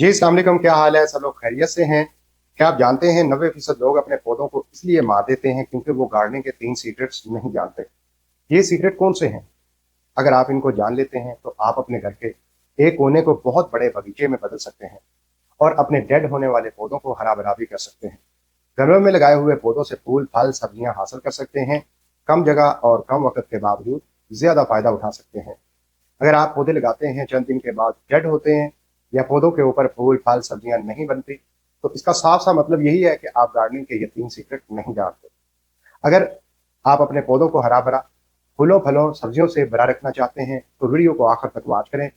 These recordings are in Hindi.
जी अस्सलाम वालेकुम, क्या हाल है? सब लोग खैरियत से हैं? क्या आप जानते हैं 90% लोग अपने पौधों को इसलिए मार देते हैं क्योंकि वो गार्डनिंग के 3 सीक्रेट्स नहीं जानते। ये सीक्रेट कौन से हैं? अगर आप इनको जान लेते हैं तो आप अपने घर के एक कोने को बहुत बड़े बगीचे में बदल सकते हैं और अपने डेड होने वाले पौधों को हरा-भरा भी कर सकते हैं। घरों में लगाए हुए पौधों से फूल, फल, सब्जियां हासिल कर सकते हैं। कम जगह और कम वक़्त के बावजूद ज़्यादा फ़ायदा उठा सकते हैं। अगर आप पौधे लगाते हैं, चंद दिन के बाद डेड होते हैं या पौधों के ऊपर फूल, फल, सब्जियां नहीं बनती, तो इसका साफ-सा मतलब यही है कि आप गार्डनिंग के ये 3 सीक्रेट नहीं जानते। अगर आप अपने पौधों को हरा-भरा, फूलों, फलों, सब्जियों से भरा रखना चाहते हैं, तो वीडियो को आखिर तक वॉच करें,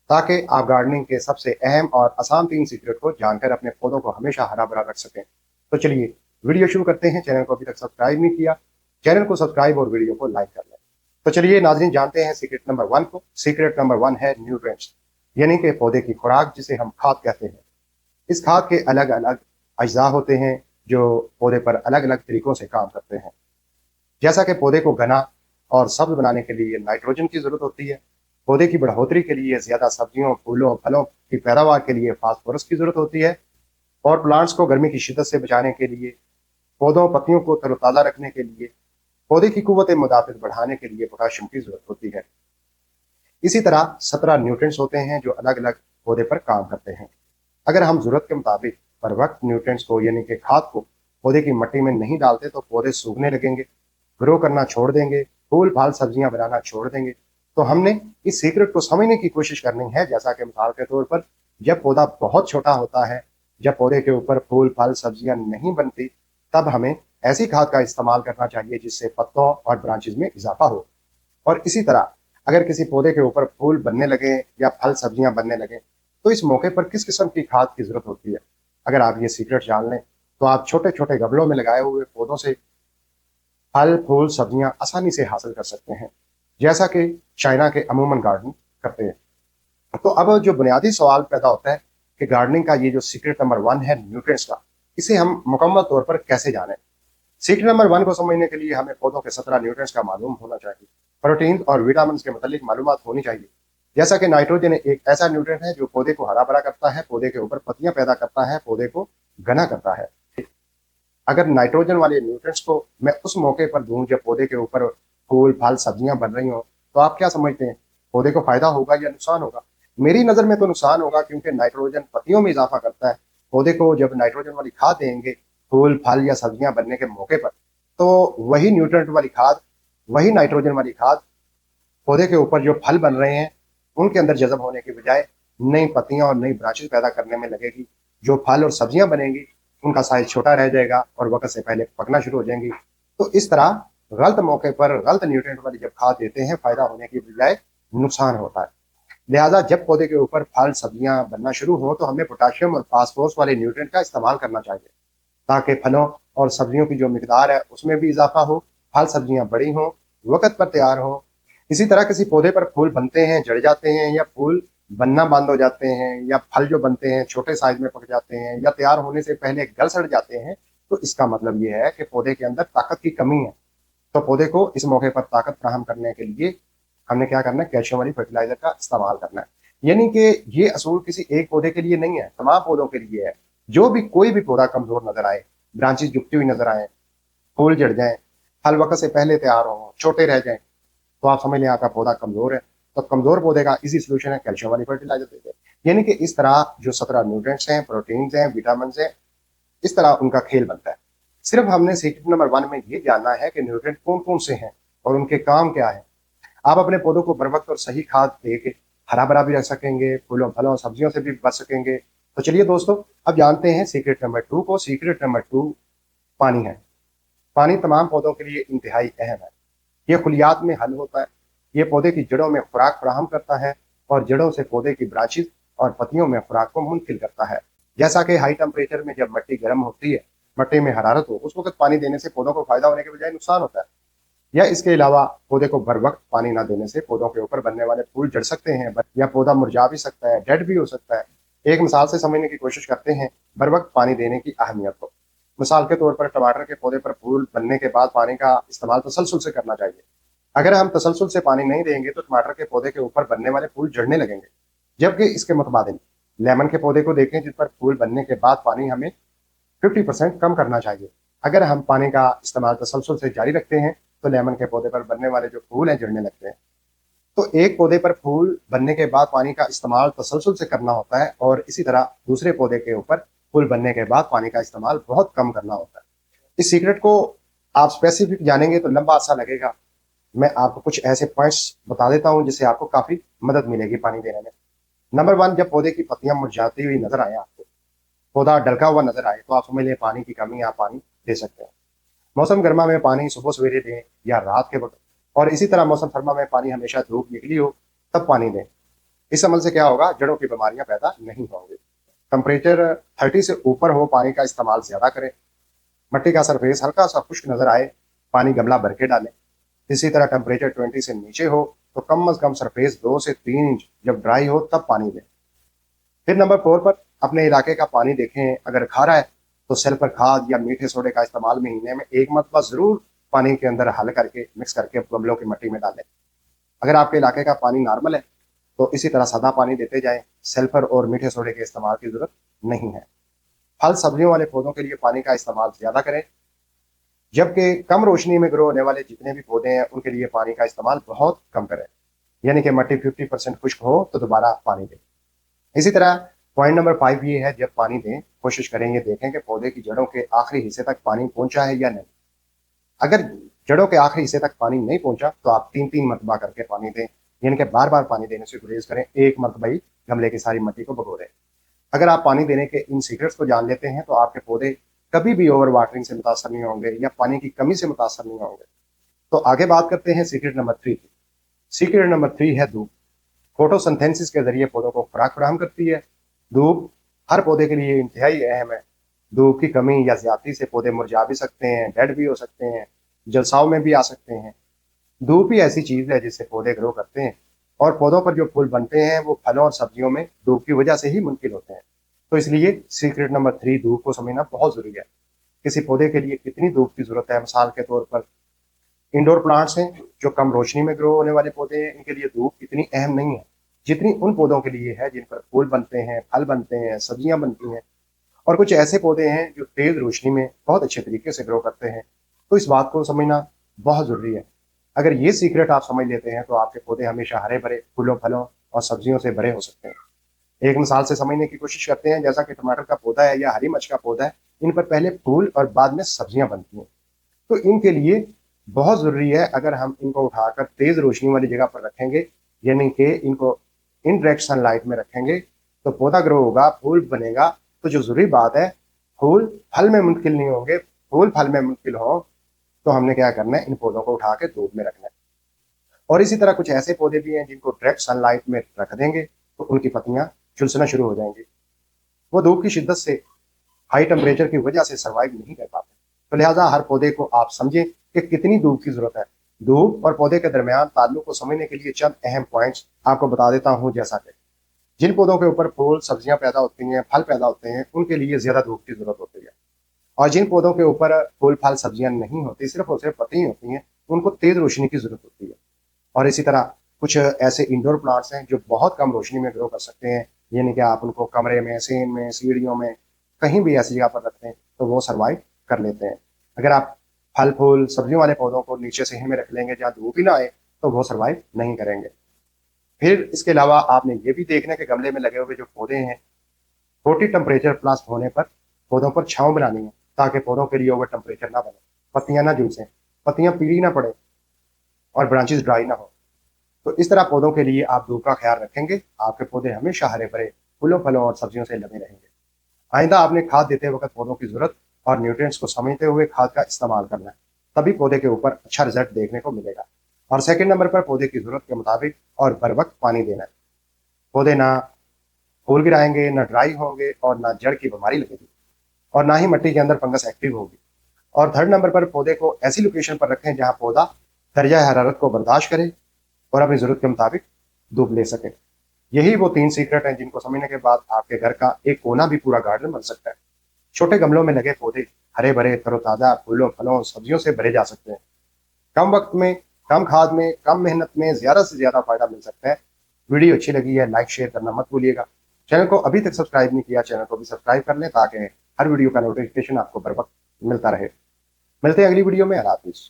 ताकि आप गार्डनिंग के सबसे अहम और आसान 3 सीक्रेट को जानकर अपने पौधों को हमेशा हरा-भरा रख सकें। तो चलिए, वीडियो शुरू करते हैं। चैनल को अभी तक सब्सक्राइब नहीं किया, चैनल को सब्सक्राइब और वीडियो को लाइक कर लें। तो चलिए नाज़रीन, जानते हैं सीक्रेट नंबर 1 को। सीक्रेट नंबर 1 है न्यूट्रिएंट्स, यानी कि पौधे की खुराक, जिसे हम खाद कहते हैं। इस खाद के अलग-अलग अज्जा होते हैं जो पौधे पर अलग-अलग तरीकों से काम करते हैं। जैसा कि पौधे को घना और सब्ज बनाने के लिए नाइट्रोजन की ज़रूरत होती है, पौधे की बढ़ोतरी के लिए ज़्यादा सब्जियों, फूलों, फलों की पैदावार के लिए फास्फोरस की ज़रूरत होती है और प्लांट्स को गर्मी की शिद्दत से बचाने के लिए, पौधों पत्तियों को तरोताज़ा रखने के लिए, पौधे की कुव्वत मुदाफ़त बढ़ाने के लिए पोटाशियम की ज़रूरत होती है। इसी तरह 17 न्यूट्रिएंट्स होते हैं जो अलग-अलग पौधे पर काम करते हैं। अगर हम ज़रूरत के मुताबिक बर वक्त न्यूट्रिएंट्स को, यानी कि खाद को, पौधे की मिट्टी में नहीं डालते तो पौधे सूखने लगेंगे, ग्रो करना छोड़ देंगे, फूल फल सब्जियां बनाना छोड़ देंगे। तो हमने इस सीक्रेट को समझने की कोशिश करनी है। जैसा कि मिसाल के तौर पर, जब पौधा बहुत छोटा होता है, जब पौधे के ऊपर फूल फल सब्जियां नहीं बनती, तब हमें ऐसी खाद का इस्तेमाल करना चाहिए जिससे पत्तों और ब्रांचेज में इजाफा हो। और इसी तरह अगर किसी पौधे के ऊपर फूल बनने लगे या फल सब्जियां बनने लगे, तो इस मौके पर किस किस्म की खाद की जरूरत होती है। अगर आप ये सीक्रेट जान लें, तो आप छोटे छोटे गमलों में लगाए हुए पौधों से फल फूल सब्जियां आसानी से हासिल कर सकते हैं, जैसा कि चाइना के अमूमन गार्डन करते हैं। तो अब जो बुनियादी सवाल पैदा होता है कि गार्डनिंग का ये जो सीक्रेट नंबर 1 है न्यूट्रिएंट्स का, इसे हम मुकम्मल तौर पर कैसे जानें। सीक्रेट नंबर 1 को समझने के लिए हमें पौधों के 17 न्यूट्रिएंट्स का मालूम होना चाहिए। प्रोटीन और विटामिन के मतलब मालूमात होनी चाहिए। जैसा कि नाइट्रोजन एक ऐसा न्यूट्रिएंट है जो पौधे को हरा भरा करता है, पौधे के ऊपर पत्तियां पैदा करता है, पौधे को घना करता है। अगर नाइट्रोजन वाले न्यूट्रिएंट्स को मैं उस मौके पर दूं जब पौधे के ऊपर फूल फल सब्जियां बन रही हो, तो आप क्या समझते हैं, पौधे को फायदा होगा या नुकसान होगा? मेरी नजर में तो नुकसान होगा, क्योंकि नाइट्रोजन पत्तियों में इजाफा करता है। पौधे को जब नाइट्रोजन वाली खाद देंगे फूल फल या सब्जियां बनने के मौके पर, तो वही न्यूट्रिएंट वाली खाद, वही नाइट्रोजन वाली खाद पौधे के ऊपर जो फल बन रहे हैं उनके अंदर जज़ब होने की बजाय नई पत्तियां और नई ब्रांचेस पैदा करने में लगेगी। जो फल और सब्जियां बनेंगी उनका साइज छोटा रह जाएगा और वक्त से पहले पकना शुरू हो जाएंगी। तो इस तरह गलत मौके पर गलत न्यूट्रिएंट वाली जब खाद देते हैं, फायदा होने की बजाय नुकसान होता है। लिहाजा जब पौधे के ऊपर फल सब्जियां बनना शुरू हो, तो हमें पोटाशियम और फास्फोरस वाले न्यूट्रिएंट का इस्तेमाल करना चाहिए, ताकि फलों और सब्जियों की जो मिकदार है उसमें भी इजाफा हो, फल सब्जियां बड़ी हों, वक्त पर तैयार हों। इसी तरह किसी पौधे पर फूल बनते हैं, झड़ जाते हैं, या फूल बनना बंद हो जाते हैं, या फल जो बनते हैं छोटे साइज में पक जाते हैं, या तैयार होने से पहले गल सड़ जाते हैं, तो इसका मतलब ये है कि पौधे के अंदर ताकत की कमी है। तो पौधे को इस मौके पर ताकत फ्राहम करने के लिए हमने क्या करना है, कैल्शियम वाली फर्टिलाइजर का इस्तेमाल करना है। यानी कि ये असूल किसी एक पौधे के लिए नहीं है, तमाम पौधों के लिए है। जो भी कोई भी पौधा कमजोर नजर आए, ब्रांचेस झुकती हुई नजर आए, फूल झड़ जाए, फल वक्त से पहले तैयार हो, छोटे रह जाए, तो आप समझ लें आपका पौधा कमजोर है। तो कमजोर पौधे का इजी सोल्यूशन है कैल्शियम वाली फर्टिलाइजर देते हैं। यानी कि इस तरह जो 17 न्यूट्रिएंट्स हैं, प्रोटीन्स हैं, विटामिन हैं, इस तरह उनका खेल बनता है। सिर्फ हमने सीक्रेट नंबर 1 में ये जानना है कि न्यूट्रिएंट कौन कौन से हैं और उनके काम क्या है। आप अपने पौधों को बर वक्त और सही खाद दे के हरा भरा भी रख सकेंगे, फूलों फलों सब्जियों से भी बच सकेंगे। तो चलिए दोस्तों, अब जानते हैं सीक्रेट नंबर 2 को। सीक्रेट नंबर 2 पानी है। पानी तमाम पौधों के लिए इंतहाई अहम है। ये खुलियात में हल होता है। ये पौधे की जड़ों में खुराक फराहम करता है और जड़ों से पौधे की ब्रांचेस और पत्तियों में खुराक को मुंतकिल करता है। जैसा कि हाई टेम्परेचर में जब मिट्टी गर्म होती है, मिट्टी में हरारत हो, उस वक्त पानी देने से पौधों को फायदा होने के बजाय नुकसान होता है। या इसके अलावा पौधे को बर वक्त पानी ना देने से पौधों के ऊपर बनने वाले फूल झड़ सकते हैं, या पौधा मुरझा भी सकता है, डेड भी हो सकता है। एक मिसाल से समझने की कोशिश करते हैं बर वक्त पानी देने की अहमियत को। मिसाल के तौर पर टमाटर के पौधे पर फूल बनने के बाद पानी का इस्तेमाल तसलसल से करना चाहिए। अगर हम तसलसल से पानी नहीं देंगे तो टमाटर के पौधे के ऊपर बनने वाले फूल झड़ने लगेंगे, जबकि इसके मुतबादिल लेमन के पौधे को देखें जिस पर फूल बनने के बाद पानी हमें 50% कम करना चाहिए। अगर हम पानी का इस्तेमाल तसलसल से जारी रखते हैं तो लेमन के पौधे पर बनने वाले जो फूल हैं झड़ने लगते हैं। तो एक पौधे पर फूल बनने के बाद पानी का इस्तेमाल तसलसल से करना होता है और इसी तरह दूसरे पौधे के ऊपर फूल बनने के बाद पानी का इस्तेमाल बहुत कम करना होता है। इस सीक्रेट को आप स्पेसिफिक जानेंगे तो लंबा अरसा लगेगा। मैं आपको कुछ ऐसे पॉइंट्स बता देता हूँ जिससे आपको काफी मदद मिलेगी पानी देने में। नंबर 1, जब पौधे की पत्तियां मुरझाती हुई नजर आए, आपको पौधा ढलका हुआ नजर आए, तो आप समझ लें पानी की कमी, आप पानी दे सकते हैं। मौसम गर्मा में पानी सुबह सवेरे दें या रात के वक्त, और इसी तरह मौसम सर्मा में पानी हमेशा धूप निकली हो तब पानी दें। इस अमल से क्या होगा, जड़ों की बीमारियां पैदा नहीं होंगी। टेम्परेचर 30 से ऊपर हो, पानी का इस्तेमाल ज्यादा करें। मिट्टी का सरफेस हल्का सा खुश्क नजर आए, पानी गमला भर के डालें। इसी तरह टेम्परेचर 20 से नीचे हो तो कम अज कम सरफेस 2 से 3 इंच जब ड्राई हो तब पानी दें। फिर नंबर 4 पर अपने इलाके का पानी देखें, अगर खारा है तो सल्फर खाद या मीठे सोडे का इस्तेमाल महीने में एक मरतबा जरूर पानी के अंदर हल करके मिक्स करके गमलों की मिट्टी में डालें। अगर आपके इलाके का पानी नॉर्मल है तो इसी तरह सादा पानी देते जाएं, सल्फर और मीठे सोडे के इस्तेमाल की जरूरत नहीं है। फल सब्जियों वाले पौधों के लिए पानी का इस्तेमाल ज्यादा करें, जबकि कम रोशनी में ग्रो होने वाले जितने भी पौधे हैं उनके लिए पानी का इस्तेमाल बहुत कम करें। यानी कि मिट्टी 50% खुश्क हो तो दोबारा पानी दें। इसी तरह पॉइंट नंबर 5 ये है, जब पानी दें कोशिश करें ये देखें कि पौधे की जड़ों के आखिरी हिस्से तक पानी पहुंचा है या नहीं। अगर जड़ों के आखिरी हिस्से तक पानी नहीं पहुंचा तो आप 3-3 मरतबा करके पानी दें, यानी कि बार बार पानी देने से गुरेज करें, एक मरतबा ही गमले की सारी मिट्टी को भगो दें। अगर आप पानी देने के इन सीक्रेट्स को जान लेते हैं तो आपके पौधे कभी भी ओवर वाटरिंग से मुतासर नहीं होंगे या पानी की कमी से मुतासर नहीं होंगे। तो आगे बात करते हैं सीक्रेट नंबर 3 की। सीक्रेट नंबर 3 है धूप। फोटोसिंथेसिस के जरिए पौधों को खुराक फराहम करती है। धूप हर पौधे के लिए इंतहाई अहम है। धूप की कमी या ज्यादती से पौधे मुरझा भी सकते हैं, डेड भी हो सकते हैं, जलसाव में भी आ सकते हैं। धूप ही ऐसी चीज है जिससे पौधे ग्रो करते हैं और पौधों पर जो फूल बनते हैं वो फलों और सब्जियों में धूप की वजह से ही मुमकिन होते हैं। तो इसलिए सीक्रेट नंबर 3 धूप को समझना बहुत जरूरी है। किसी पौधे के लिए कितनी धूप की जरूरत है, मिसाल के तौर पर इंडोर प्लांट्स हैं जो कम रोशनी में ग्रो होने वाले पौधे हैं, इनके लिए धूप इतनी अहम नहीं है जितनी उन पौधों के लिए है जिन पर फूल बनते हैं, फल बनते हैं, सब्जियां बनती हैं। और कुछ ऐसे पौधे हैं जो तेज रोशनी में बहुत अच्छे तरीके से ग्रो करते हैं। तो इस बात को समझना बहुत जरूरी है। अगर ये सीक्रेट आप समझ लेते हैं तो आपके पौधे हमेशा हरे भरे फूलों, फलों और सब्जियों से भरे हो सकते हैं। एक मिसाल से समझने की कोशिश करते हैं, जैसा कि टमाटर का पौधा है या हरी मिर्च का पौधा है, इन पर पहले फूल और बाद में सब्जियां बनती हैं। तो इनके लिए बहुत जरूरी है, अगर हम इनको उठाकर तेज रोशनी वाली जगह पर रखेंगे, यानी कि इनको इनडायरेक्ट सनलाइट में रखेंगे, तो पौधा ग्रो होगा, फूल बनेगा। तो जो जरूरी बात है, फूल फल में मुंतकिल नहीं होंगे। फूल फल में मुंतकिल हो तो हमने क्या करना है, इन पौधों को उठा के धूप में रखना है। और इसी तरह कुछ ऐसे पौधे भी हैं जिनको डायरेक्ट सनलाइट में रख देंगे तो उनकी पत्तियां झुलसना शुरू हो जाएंगी। वो धूप की शिद्दत से, हाई टेम्परेचर की वजह से सर्वाइव नहीं कर पाते। तो लिहाजा हर पौधे को आप समझें कि कितनी धूप की जरूरत है। धूप और पौधे के दरमियान ताल्लुक को समझने के लिए चंद अहम पॉइंट्स आपको बता देता हूं, जैसा कि जिन पौधों के ऊपर फूल सब्जियां पैदा होती हैं, फल पैदा होते हैं, उनके लिए ज्यादा धूप की जरूरत होती है। और जिन पौधों के ऊपर फूल फल सब्जियां नहीं होती, सिर्फ और सिर्फ पत्ती होती हैं, उनको तेज रोशनी की जरूरत होती है। और इसी तरह कुछ ऐसे इंडोर प्लांट्स हैं जो बहुत कम रोशनी में ग्रो कर सकते हैं, यानी कि आप उनको कमरे में, सेन में, सीढ़ियों में, कहीं भी ऐसी जगह पर रखते हैं तो वो सर्वाइव कर लेते हैं। अगर आप फल फूल सब्जियों वाले पौधों को नीचे सेहन में रख लेंगे जहाँ धूप ही ना आए तो वो सर्वाइव नहीं करेंगे। फिर इसके अलावा आपने ये भी देखना है कि गमले में लगे हुए जो पौधे हैं, 40 टेम्परेचर प्लस होने पर पौधों पर छांव बनानी है, ताकि पौधों के लिए ओवर टेम्परेचर ना बने, पत्तियां ना झुलसें, पत्तियां पीली ना पड़े और ब्रांचेस ड्राई ना हो। तो इस तरह पौधों के लिए आप धूप का ख्याल रखेंगे, आपके पौधे हमेशा हरे भरे फूलों, फलों और सब्जियों से लगे रहेंगे। आइंदा आपने खाद देते वक्त पौधों की जरूरत और न्यूट्रिएंट्स को समझते हुए खाद का इस्तेमाल करना है, तभी पौधे के ऊपर अच्छा रिजल्ट देखने को मिलेगा। और सेकंड नंबर पर पौधे की जरूरत के मुताबिक और बर वक्त पानी देना है। पौधे ना फूल गिराएंगे, ना ड्राई होंगे और ना जड़ की बीमारी लगेगी और ना ही मिट्टी के अंदर फंगस एक्टिव होगी। और थर्ड नंबर पर पौधे को ऐसी लोकेशन पर रखें जहां पौधा दर्जा हरारत को बर्दाश्त करे और अपनी जरूरत के मुताबिक धूप ले सके। यही वो 3 सीक्रेट हैं जिनको समझने के बाद आपके घर का एक कोना भी पूरा गार्डन बन सकता है। छोटे गमलों में लगे पौधे हरे भरे तरोताजा फूलों, फलों, सब्जियों से भरे जा सकते हैं। कम वक्त में, कम खाद में, कम मेहनत में ज्यादा से ज्यादा फायदा मिल सकता है। वीडियो अच्छी लगी है, लाइक शेयर करना मत भूलिएगा। चैनल को अभी तक सब्सक्राइब नहीं किया, चैनल को भी सब्सक्राइब कर लें ताकि हर वीडियो का नोटिफिकेशन आपको बर वक्त मिलता रहे। मिलते हैं अगली वीडियो में। अल्लाह हाफिज़।